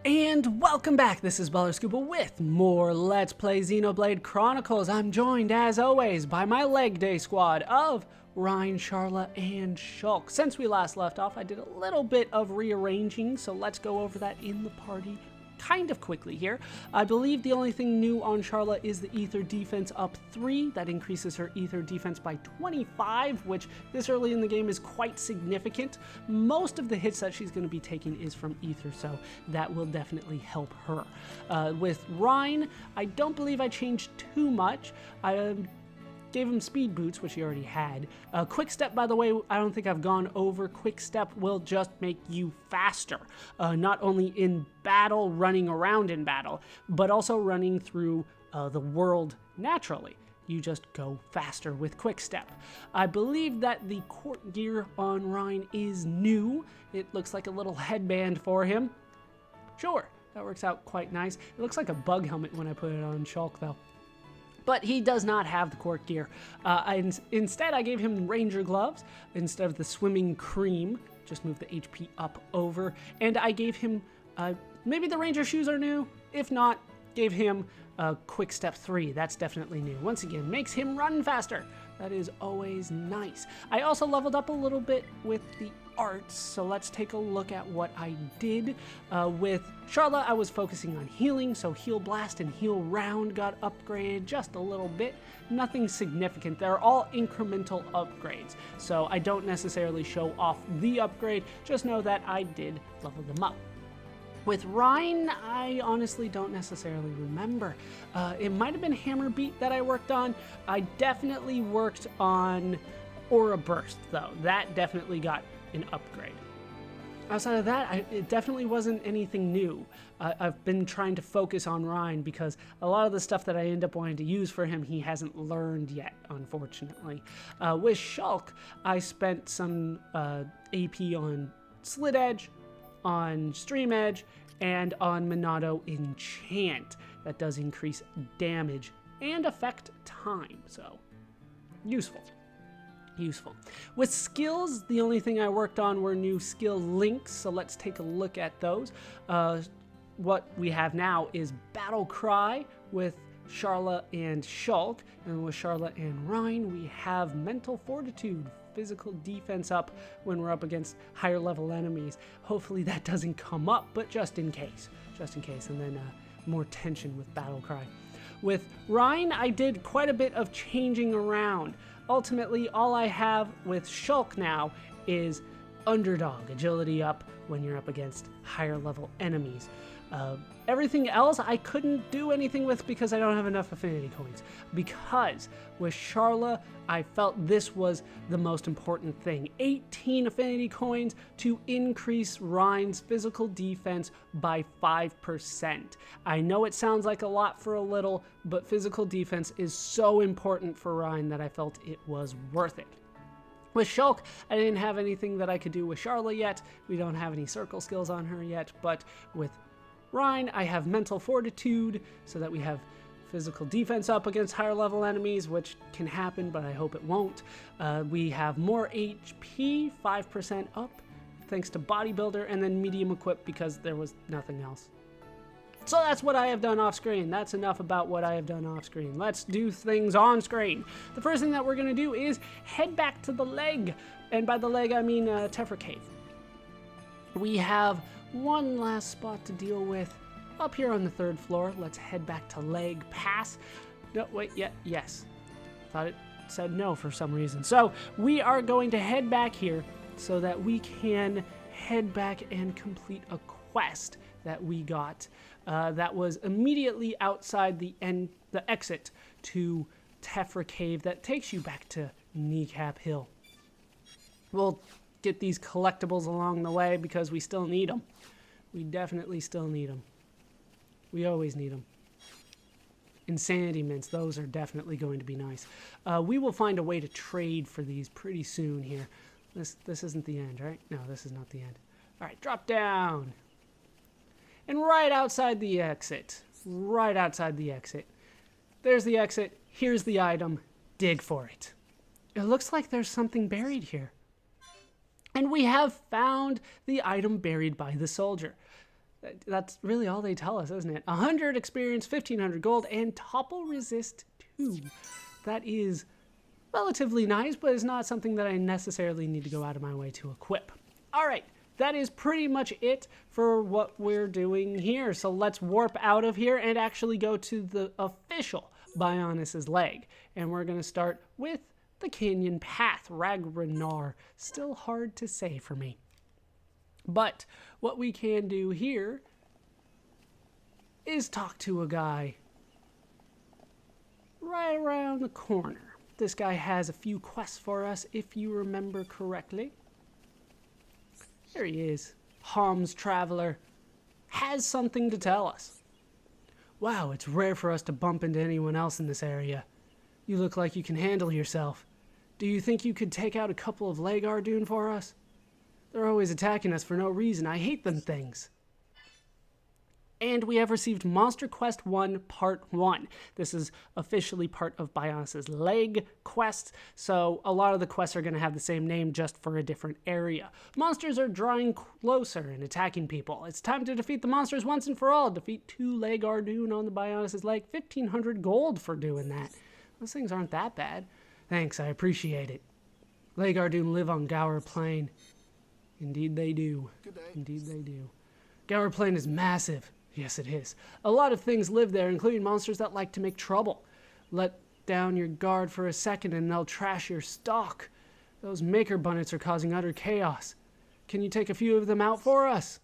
And welcome back, this is Scuba with more Let's Play Xenoblade Chronicles. I'm joined, as always, by my leg day squad of Ryan, Charla, and Shulk. Since we last left off, I did a little bit of rearranging, so let's go over that in the party kind of quickly here. I believe the only thing new on Charla is the ether defense up 3. That increases her ether defense by 25, which this early in the game is quite significant. Most of the hits that she's going to be taking is from ether, so that will definitely help her. With Ryan, I don't believe I changed too much. I gave him speed boots, which he already had. Quick step, by the way, I don't think I've gone over. Quick step will just make you faster, not only in battle, running around in battle, but also running through the world naturally. You just go faster with quick step. I believe that the court gear on Ryan is new. It looks like a little headband for him. Sure, that works out quite nice. It looks like a bug helmet when I put it on Shulk, though. But he does not have the court gear. Instead, I gave him ranger gloves instead of the swimming cream. Just move the HP up over. And I gave him, maybe the ranger shoes are new. If not, gave him quick step 3. That's definitely new. Once again, makes him run faster. That is always nice. I also leveled up a little bit with the arts, so let's take a look at what I did. With Charla, I was focusing on healing, so Heal Blast and Heal Round got upgraded just a little bit. Nothing significant. They're all incremental upgrades, so I don't necessarily show off the upgrade, just know that I did level them up. With Ryan, I honestly don't necessarily remember. It might have been Hammer Beat that I worked on. I definitely worked on Aura Burst, though. That definitely got an upgrade. Outside of that, it definitely wasn't anything new. I've been trying to focus on Ryan because a lot of the stuff that I end up wanting to use for him, he hasn't learned yet, unfortunately. With Shulk, I spent some AP on Slit Edge, on Stream Edge, and on Monado Enchant. That does increase damage and affect time, so useful. With skills, the only thing I worked on were new skill links, so let's take a look at those. What we have now is Battle Cry with Charla and Shulk, and with Charla and Ryan, we have Mental Fortitude, physical defense up when we're up against higher level enemies. Hopefully that doesn't come up, but just in case, and then more tension with Battle Cry. With Ryan, I did quite a bit of changing around. Ultimately, all I have with Shulk now is Underdog, agility up when you're up against higher level enemies. Everything else I couldn't do anything with because I don't have enough affinity coins. Because with Charla, I felt this was the most important thing. 18 affinity coins to increase Ryan's physical defense by 5%. I know it sounds like a lot for a little, but physical defense is so important for Ryan that I felt it was worth it. With Shulk, I didn't have anything that I could do with Charla yet. We don't have any circle skills on her yet, but with Ryan, I have Mental Fortitude, so that we have physical defense up against higher level enemies, which can happen, but I hope it won't. We have more HP, 5% up, thanks to Bodybuilder, and then medium equip because there was nothing else. So that's what I have done off screen. That's enough about what I have done off screen. Let's do things on screen. The first thing that we're going to do is head back to the leg. And by the leg, I mean Tephra Cave. We have one last spot to deal with up here on the 3rd floor. Let's head back to Leg Pass. No, wait, yeah, yes. Thought it said no for some reason. So we are going to head back here so that we can head back and complete a quest that we got that was immediately outside the exit to Tephra Cave that takes you back to Kneecap Hill. We'll get these collectibles along the way because we still need them. We definitely still need them. We always need them. Insanity mints, those are definitely going to be nice. We will find a way to trade for these pretty soon here. This isn't the end, right? No, this is not the end. All right, drop down. And right outside the exit, there's the exit. Here's the item. Dig for it. It looks like there's something buried here. And we have found the item buried by the soldier. That's really all they tell us, isn't it? 100 experience, 1500 gold, and topple resist 2. That is relatively nice, but it's not something that I necessarily need to go out of my way to equip. All right, that is pretty much it for what we're doing here. So let's warp out of here and actually go to the official Bionis Leg. And we're going to start with the Canyon Path, Ragrenar. Still hard to say for me. But what we can do here is talk to a guy right around the corner. This guy has a few quests for us, if you remember correctly. There he is. Hom's Traveler has something to tell us. Wow, it's rare for us to bump into anyone else in this area. You look like you can handle yourself. Do you think you could take out a couple of Leg Ardoon for us? They're always attacking us for no reason. I hate them things. And we have received Monster Quest 1 Part 1. This is officially part of Bionis Leg quests, so a lot of the quests are going to have the same name just for a different area. Monsters are drawing closer and attacking people. It's time to defeat the monsters once and for all. Defeat 2 Leg Ardoon on the Bionis Leg. 1500 gold for doing that. Those things aren't that bad. Thanks, I appreciate it. Leg Ardoon live on Gower Plain. Indeed they do. Good day. Indeed they do. Gower Plain is massive. Yes, it is. A lot of things live there, including monsters that like to make trouble. Let down your guard for a second and they'll trash your stock. Those maker bunnets are causing utter chaos. Can you take a few of them out for us?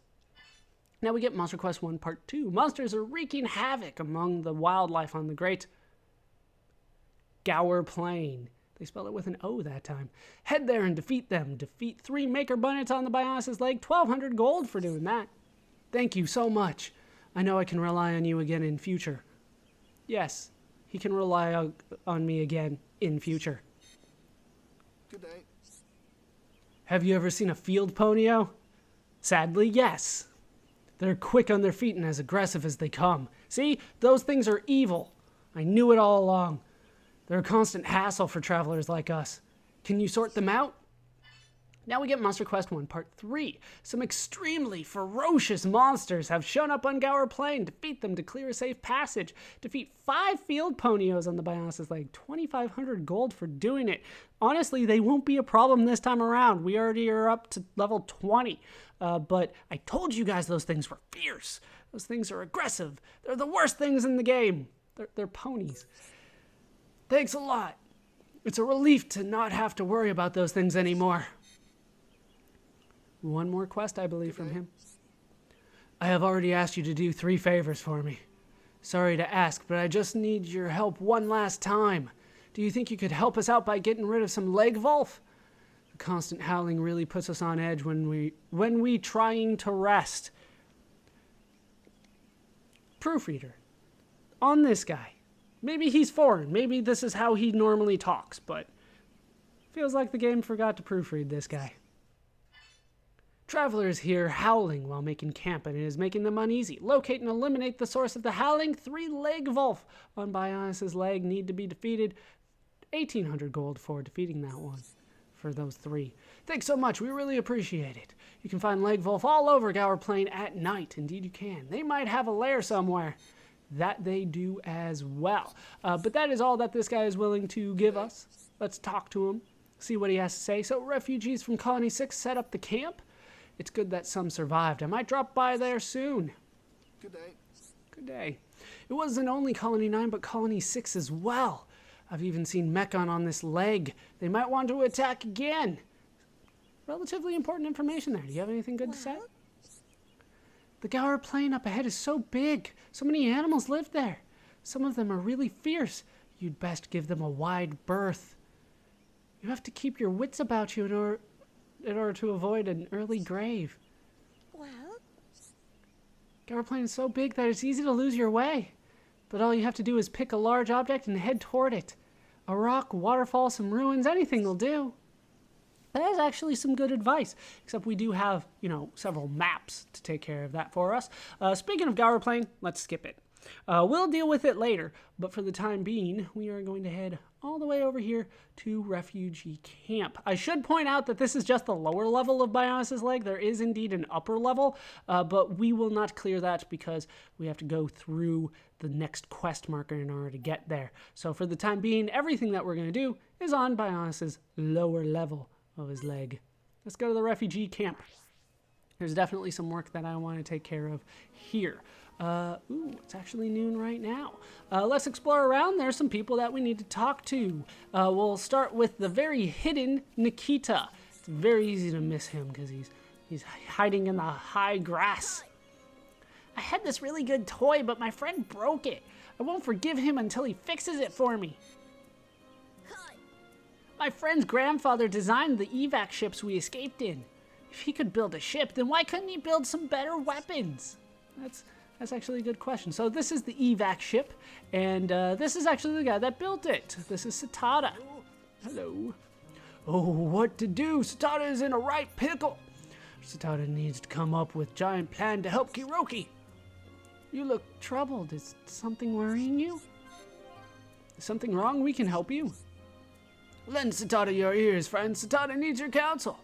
Now we get Monster Quest 1 Part 2. Monsters are wreaking havoc among the wildlife on the great Gower Plain. They spell it with an O that time. Head there and defeat them. Defeat 3 maker bunnets on the Bionis Leg. 1200 gold for doing that. Thank you so much. I know I can rely on you again in future. Yes, he can rely on me again in future. Good day. Have you ever seen a field ponyo? Sadly, yes. They're quick on their feet and as aggressive as they come. See, those things are evil. I knew it all along. They're a constant hassle for travelers like us. Can you sort them out? Now we get Monster Quest 1 Part 3. Some extremely ferocious monsters have shown up on Gower Plain. Defeat them to clear a safe passage. Defeat 5 field ponios on the Bionis Leg. 2,500 gold for doing it. Honestly, they won't be a problem this time around. We already are up to level 20. But I told you guys those things were fierce. Those things are aggressive. They're the worst things in the game. They're ponies. Thanks a lot. It's a relief to not have to worry about those things anymore. One more quest, I believe, from him. I have already asked you to do 3 favors for me. Sorry to ask, but I just need your help one last time. Do you think you could help us out by getting rid of some leg wolf? The constant howling really puts us on edge when we trying to rest. Proofreader. On this guy. Maybe he's foreign. Maybe this is how he normally talks, but feels like the game forgot to proofread this guy. Travelers hear howling while making camp, and it is making them uneasy. Locate and eliminate the source of the howling. 3 leg wolf on Bionis Leg need to be defeated. 1,800 gold for defeating that one. For those 3. Thanks so much. We really appreciate it. You can find leg wolf all over Gower Plain at night. Indeed you can. They might have a lair somewhere. That they do as well. But that is all that this guy is willing to give us. Let's talk to him, see what he has to say. So refugees from Colony 6 set up the camp. It's good that some survived. I might drop by there soon. Good day. Good day. It wasn't only Colony 9, but Colony 6 as well. I've even seen Mechon on this leg. They might want to attack again. Relatively important information there. Do you have anything good to say? The Gower Plain up ahead is so big. So many animals live there. Some of them are really fierce. You'd best give them a wide berth. You have to keep your wits about you in order to avoid an early grave. Well? Gower Plain is so big that it's easy to lose your way. But all you have to do is pick a large object and head toward it. A rock, waterfall, some ruins, anything will do. That is actually some good advice, except we do have, several maps to take care of that for us. Speaking of Gower Plain, let's skip it. We'll deal with it later, but for the time being, we are going to head all the way over here to Refugee Camp. I should point out that this is just the lower level of Bionis Leg. There is indeed an upper level, but we will not clear that because we have to go through the next quest marker in order to get there. So for the time being, everything that we're going to do is on Bionis' lower level of his leg. Let's go to the Refugee Camp. There's definitely some work that I want to take care of here. It's actually noon right now. Let's explore around. There's some people that we need to talk to. We'll start with the very hidden Nikita. It's very easy to miss him because he's hiding in the high grass. I had this really good toy, but my friend broke it. I won't forgive him until he fixes it for me. My friend's grandfather designed the evac ships we escaped in. If he could build a ship, then why couldn't he build some better weapons? That's actually a good question. So this is the evac ship, and this is actually the guy that built it. This is Satada. Hello. Oh, what to do? Satada is in a right pickle. Satada needs to come up with a giant plan to help Kiroki. You look troubled. Is something worrying you? Is something wrong? We can help you. Lend Satada your ears, friend. Satada needs your counsel.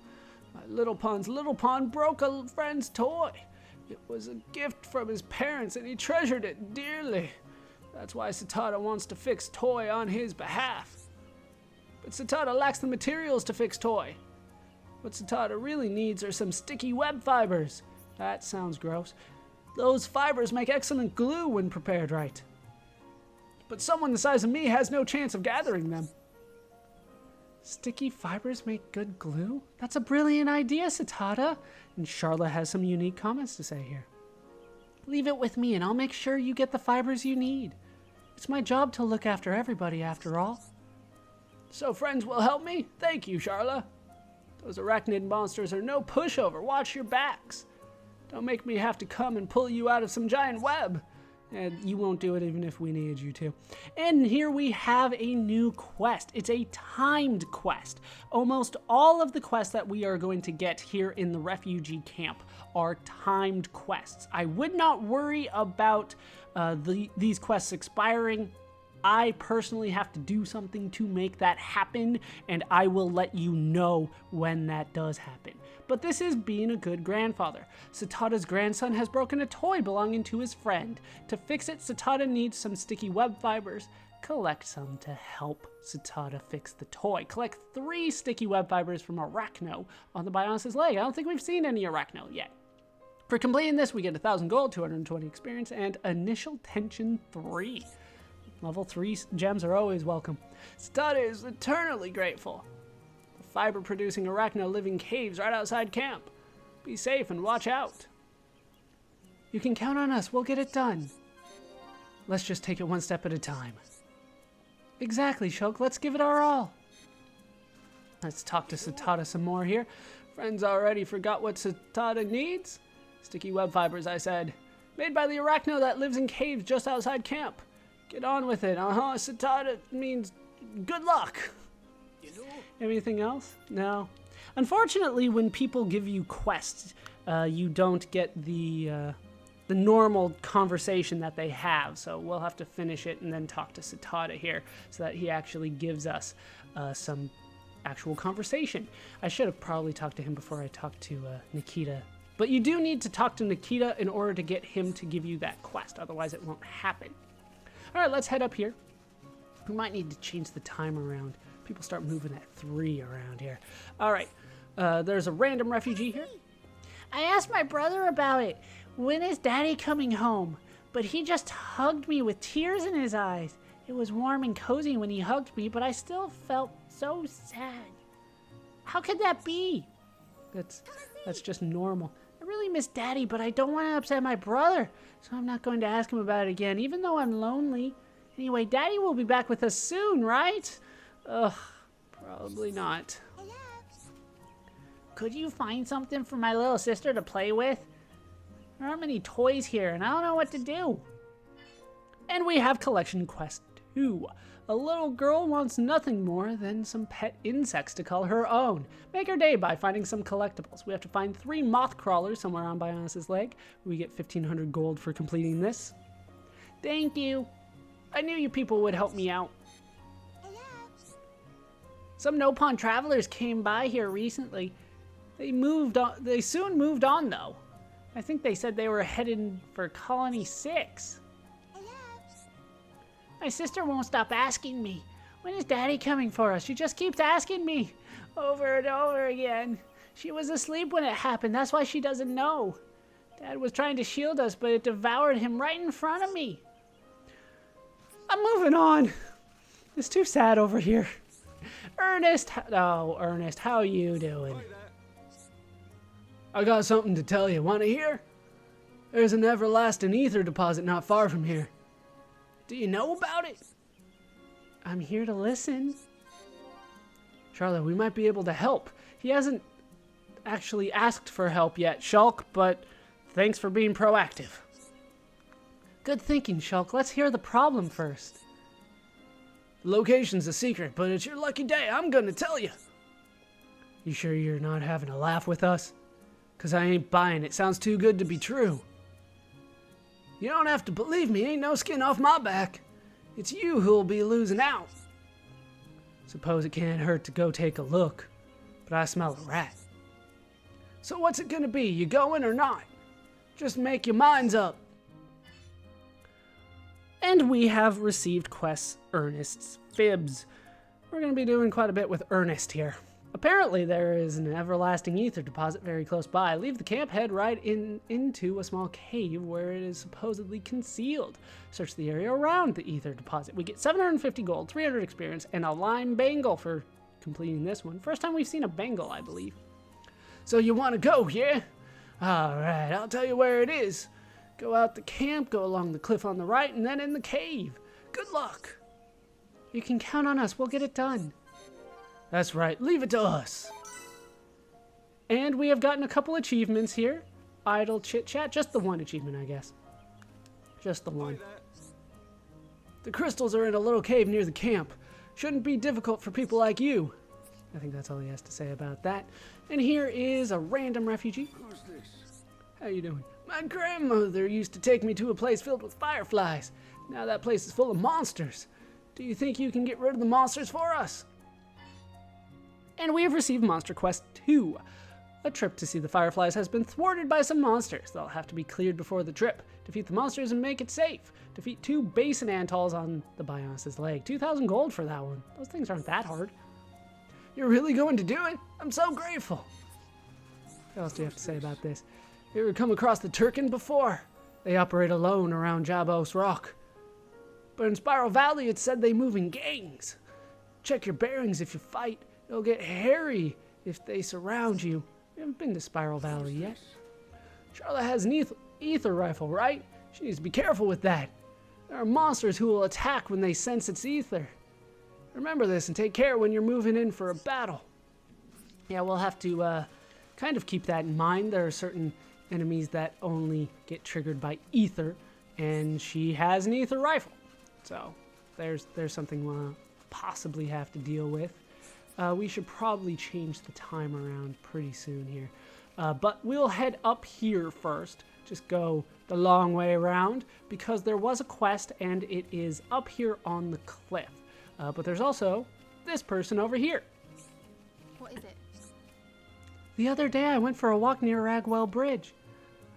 My little pawn broke a friend's toy. It was a gift from his parents, and he treasured it dearly. That's why Satada wants to fix toy on his behalf. But Satada lacks the materials to fix toy. What Satada really needs are some sticky web fibers. That sounds gross. Those fibers make excellent glue when prepared right. But someone the size of me has no chance of gathering them. Sticky fibers make good glue? That's a brilliant idea, Satada. And Charla has some unique comments to say here. Leave it with me and I'll make sure you get the fibers you need. It's my job to look after everybody after all. So friends will help me? Thank you, Charla. Those arachnid monsters are no pushover. Watch your backs. Don't make me have to come and pull you out of some giant web. And you won't do it even if we needed you to. And here we have a new quest. It's a timed quest. Almost all of the quests that we are going to get here in the refugee camp are timed quests. I would not worry about these quests expiring. I personally have to do something to make that happen, and I will let you know when that does happen. But this is being a good grandfather. Satada's grandson has broken a toy belonging to his friend. To fix it, Satada needs some sticky web fibers. Collect some to help Satada fix the toy. Collect 3 sticky web fibers from Arachno on the Bionis Leg. I don't think we've seen any Arachno yet. For completing this, we get 1,000 gold, 220 experience, and initial tension 3. Level 3 gems are always welcome. Satada is eternally grateful. The fiber-producing Arachno live in caves right outside camp. Be safe and watch out. You can count on us. We'll get it done. Let's just take it one step at a time. Exactly, Shulk. Let's give it our all. Let's talk to Satada some more here. Friends already forgot what Satada needs? Sticky web fibers, I said. Made by the Arachno that lives in caves just outside camp. Get on with it. Satada means good luck. Anything else? No. Unfortunately, when people give you quests, you don't get the normal conversation that they have. So we'll have to finish it and then talk to Satada here so that he actually gives us some actual conversation. I should have probably talked to him before I talked to Nikita. But you do need to talk to Nikita in order to get him to give you that quest. Otherwise, it won't happen. All right, let's head up here. We might need to change the time around. People start moving at 3 around here. All right, there's a random refugee here. I asked my brother about it. When is Daddy coming home? But he just hugged me with tears in his eyes. It was warm and cozy when he hugged me, but I still felt so sad. How could that be? That's just normal. I really miss Daddy, but I don't want to upset my brother, so I'm not going to ask him about it again, even though I'm lonely. Anyway, Daddy will be back with us soon, right? Ugh, probably not. Could you find something for my little sister to play with? There aren't many toys here, and I don't know what to do. And we have Collection Quest 2. A little girl wants nothing more than some pet insects to call her own. Make her day by finding some collectibles. We have to find 3 moth crawlers somewhere on Bionis Leg. We get 1,500 gold for completing this. Thank you. I knew you people would help me out. Some Nopon travelers came by here recently. They soon moved on, though. I think they said they were headed for Colony 6. My sister won't stop asking me, when is Daddy coming for us? She just keeps asking me over and over again. She was asleep when it happened, that's why she doesn't know. Dad was trying to shield us, but it devoured him right in front of me. I'm moving on. It's too sad over here. Ernest, oh, Ernest, how you doing? I got something to tell you. Want to hear? There's an everlasting ether deposit not far from here. Do you know about it? I'm here to listen. Charlotte, we might be able to help. He hasn't actually asked for help yet, Shulk, but thanks for being proactive. Good thinking, Shulk. Let's hear the problem first. The location's a secret, but it's your lucky day. I'm gonna tell you. You sure you're not having a laugh with us? 'Cause I ain't buying it. Sounds too good to be true. You don't have to believe me. Ain't no skin off my back. It's you who'll be losing out. Suppose it can't hurt to go take a look, but I smell a rat. So what's it gonna be? You going or not? Just make your minds up. And we have received quests Ernest's Fibs. We're going to be doing quite a bit with Ernest here. Apparently there is an everlasting ether deposit very close by. Leave the camp, head right into a small cave where it is supposedly concealed. Search the area around the ether deposit. We get 750 gold, 300 experience, and a lime bangle for completing this one. First time we've seen a bangle, I believe. So you want to go, yeah? Alright, I'll tell you where it is. Go out the camp, go along the cliff on the right, and then in the cave. Good luck. You can count on us. We'll get it done. That's right. Leave it to us. And we have gotten a couple achievements here. Idle chit-chat. Just the one achievement, I guess. Just the one. The crystals are in a little cave near the camp. Shouldn't be difficult for people like you. I think that's all he has to say about that. And here is a random refugee. Who's this? How you doing? My grandmother used to take me to a place filled with fireflies. Now that place is full of monsters. Do you think you can get rid of the monsters for us? And we have received Monster Quest 2. A trip to see the fireflies has been thwarted by some monsters. They'll have to be cleared before the trip. Defeat the monsters and make it safe. Defeat 2 basin antals on the Bionis Leg. 2,000 gold for that one. Those things aren't that hard. You're really going to do it? I'm so grateful. What else do you have to say about this? You ever come across the Turkin before? They operate alone around Jabos Rock. But in Spiral Valley, it said they move in gangs. Check your bearings if you fight. It'll get hairy if they surround you. We haven't been to Spiral Valley yet. Charlotte has an ether rifle, right? She needs to be careful with that. There are monsters who will attack when they sense its ether. Remember this and take care when you're moving in for a battle. Yeah, we'll have to kind of keep that in mind. There are certain enemies that only get triggered by ether, and she has an ether rifle. So there's something we'll possibly have to deal with. We should probably change the time around pretty soon here. But we'll head up here first. Just go the long way around because there was a quest and it is up here on the cliff. But there's also this person over here. What is it? The other day I went for a walk near Ragwell Bridge.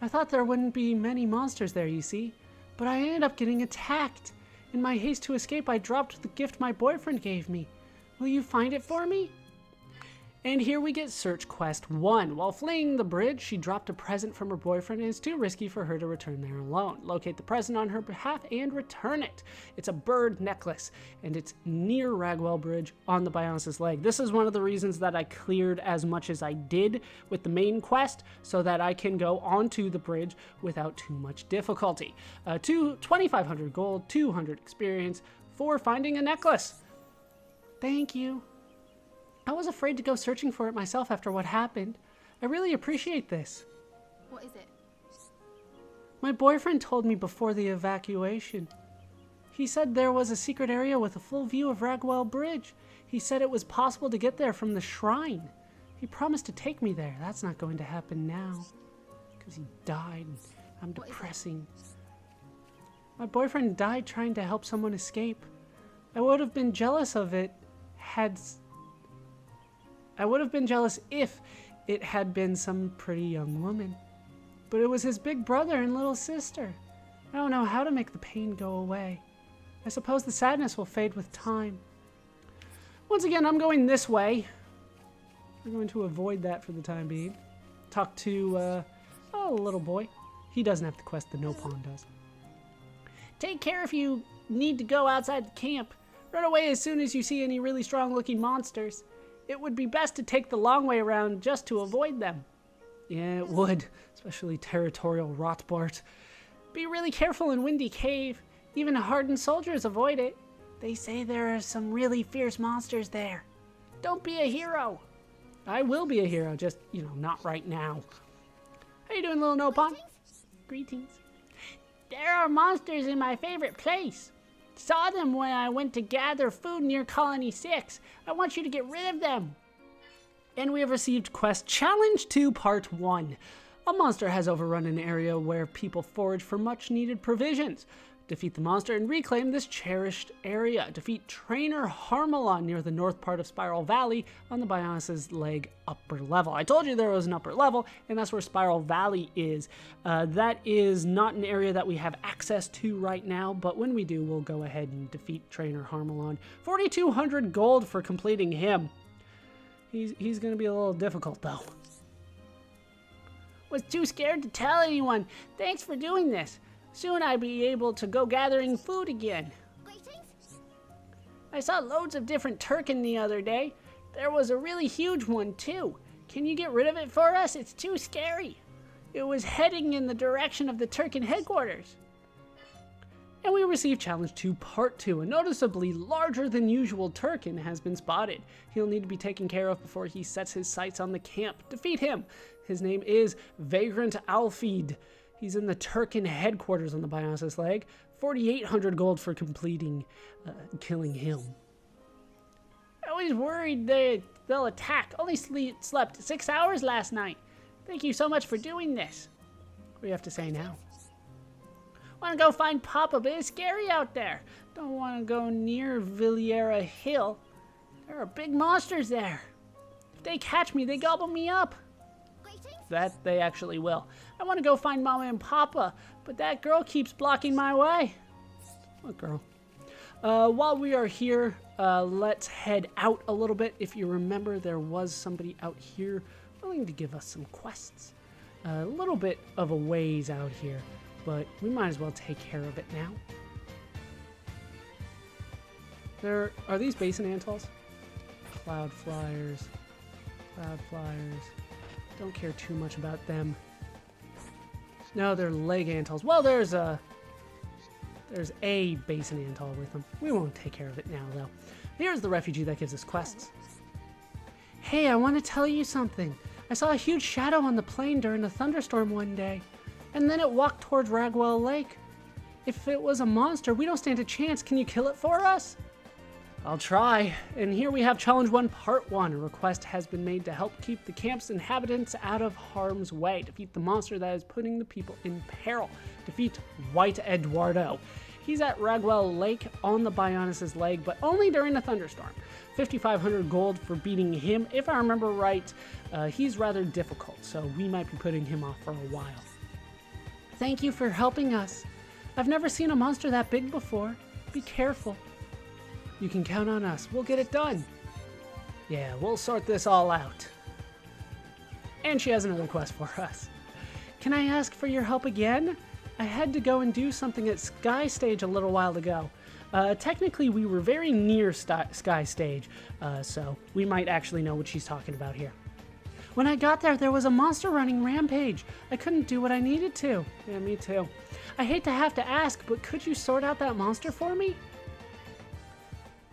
I thought there wouldn't be many monsters there, you see. But I ended up getting attacked. In my haste to escape, I dropped the gift my boyfriend gave me. Will you find it for me? And here we get Search Quest 1. While fleeing the bridge, she dropped a present from her boyfriend and it's too risky for her to return there alone. Locate the present on her behalf and return it. It's a bird necklace and it's near Ragwell Bridge on the Bionis Leg. This is one of the reasons that I cleared as much as I did with the main quest so that I can go onto the bridge without too much difficulty. 2,500 gold, 200 experience for finding a necklace. Thank you. I was afraid to go searching for it myself after what happened. I really appreciate this. What is it? My boyfriend told me before the evacuation. He said there was a secret area with a full view of Ragwell Bridge. He said it was possible to get there from the shrine. He promised to take me there. That's not going to happen now. Because he died. I'm depressing. My boyfriend died trying to help someone escape. I would have been jealous of it I would have been jealous if it had been some pretty young woman. But it was his big brother and little sister. I don't know how to make the pain go away. I suppose the sadness will fade with time. Once again, I'm going this way. We're going to avoid that for the time being. Talk to, a little boy. He doesn't have the quest, the No Pawn does. Take care if you need to go outside the camp. Run away as soon as you see any really strong-looking monsters. It would be best to take the long way around just to avoid them. Yeah, it would, especially territorial Rotbart. Be really careful in Windy Cave. Even hardened soldiers avoid it. They say there are some really fierce monsters there. Don't be a hero. I will be a hero, just, not right now. How you doing, little No Pawn? Greetings. There are monsters in my favorite place. Saw them when I went to gather food near Colony 6. I want you to get rid of them. And we have received quest Challenge 2 Part 1. A monster has overrun an area where people forage for much needed provisions. Defeat the monster and reclaim this cherished area. Defeat Trainer Harmalon near the north part of Spiral Valley on the Bionis Leg upper level. I told you there was an upper level, and that's where Spiral Valley is. That is not an area that we have access to right now, but when we do, we'll go ahead and defeat Trainer Harmalon. 4,200 gold for completing him. He's going to be a little difficult, though. Was too scared to tell anyone. Thanks for doing this. Soon I'll be able to go gathering food again. Greetings. I saw loads of different Turkin the other day. There was a really huge one too. Can you get rid of it for us? It's too scary. It was heading in the direction of the Turkin headquarters. And we received Challenge 2 Part 2. A noticeably larger than usual Turkin has been spotted. He'll need to be taken care of before he sets his sights on the camp. Defeat him. His name is Vagrant Alfid. He's in the Turkin headquarters on the Bionis Leg. 4,800 gold for completing, killing him. I was worried they'll attack. Only slept 6 hours last night. Thank you so much for doing this. What do you have to say now? Want to go find Papa, but it's scary out there. Don't want to go near Villiera Hill. There are big monsters there. If they catch me, they gobble me up. That they actually will. I want to go find Mama and Papa, but that girl keeps blocking my way. What girl? While we are here, let's head out a little bit. If you remember, there was somebody out here willing to give us some quests. A little bit of a ways out here, but we might as well take care of it now. Are these basin antals? Cloud flyers. Cloud flyers. Don't care too much about them. No, they're leg antals. Well, there's a basin antal with them. We won't take care of it now, though. Here's the refugee that gives us quests. Hey, I want to tell you something. I saw a huge shadow on the plain during a thunderstorm one day, and then it walked towards Ragwell Lake. If it was a monster, we don't stand a chance. Can you kill it for us? I'll try. And here we have Challenge 1 Part 1. A request has been made to help keep the camp's inhabitants out of harm's way. Defeat the monster that is putting the people in peril. Defeat White Eduardo. He's at Ragwell Lake on the Bionis Leg, but only during a thunderstorm. 5,500 gold for beating him. If I remember right, he's rather difficult, so we might be putting him off for a while. Thank you for helping us. I've never seen a monster that big before. Be careful. You can count on us. We'll get it done. Yeah, we'll sort this all out. And she has another quest for us. Can I ask for your help again? I had to go and do something at Sky Stage a little while ago. Technically, we were very near Sky Stage, so we might actually know what she's talking about here. When I got there, there was a monster running rampage. I couldn't do what I needed to. Yeah, me too. I hate to have to ask, but could you sort out that monster for me?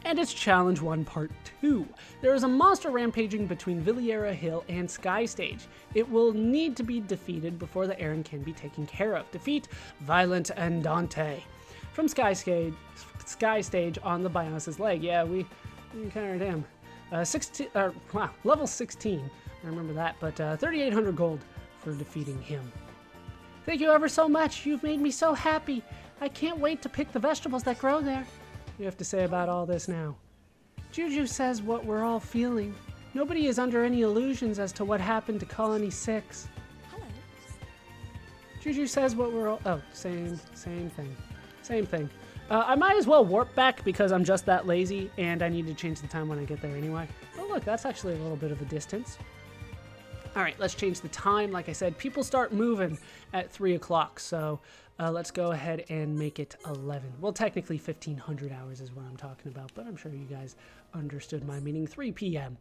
And it's Challenge 1 Part 2. There is a monster rampaging between Villiera Hill and Sky Stage. It will need to be defeated before the errand can be taken care of. Defeat Violent Andante. From Sky Stage on the Bionis Leg. Yeah, we encountered him. Level 16. I remember that, but 3,800 gold for defeating him. Thank you ever so much. You've made me so happy. I can't wait to pick the vegetables that grow there. You have to say about all this now. Juju says what we're all feeling. Nobody is under any illusions as to what happened to Colony 6. Hello. Juju says what we're all... Oh, same thing. Same thing. I might as well warp back because I'm just that lazy and I need to change the time when I get there anyway. Oh, look, that's actually a little bit of a distance. All right, let's change the time. Like I said, people start moving at 3 o'clock, so let's go ahead and make it 11. Well, technically 1,500 hours is what I'm talking about, but I'm sure you guys understood my meaning. 3 p.m.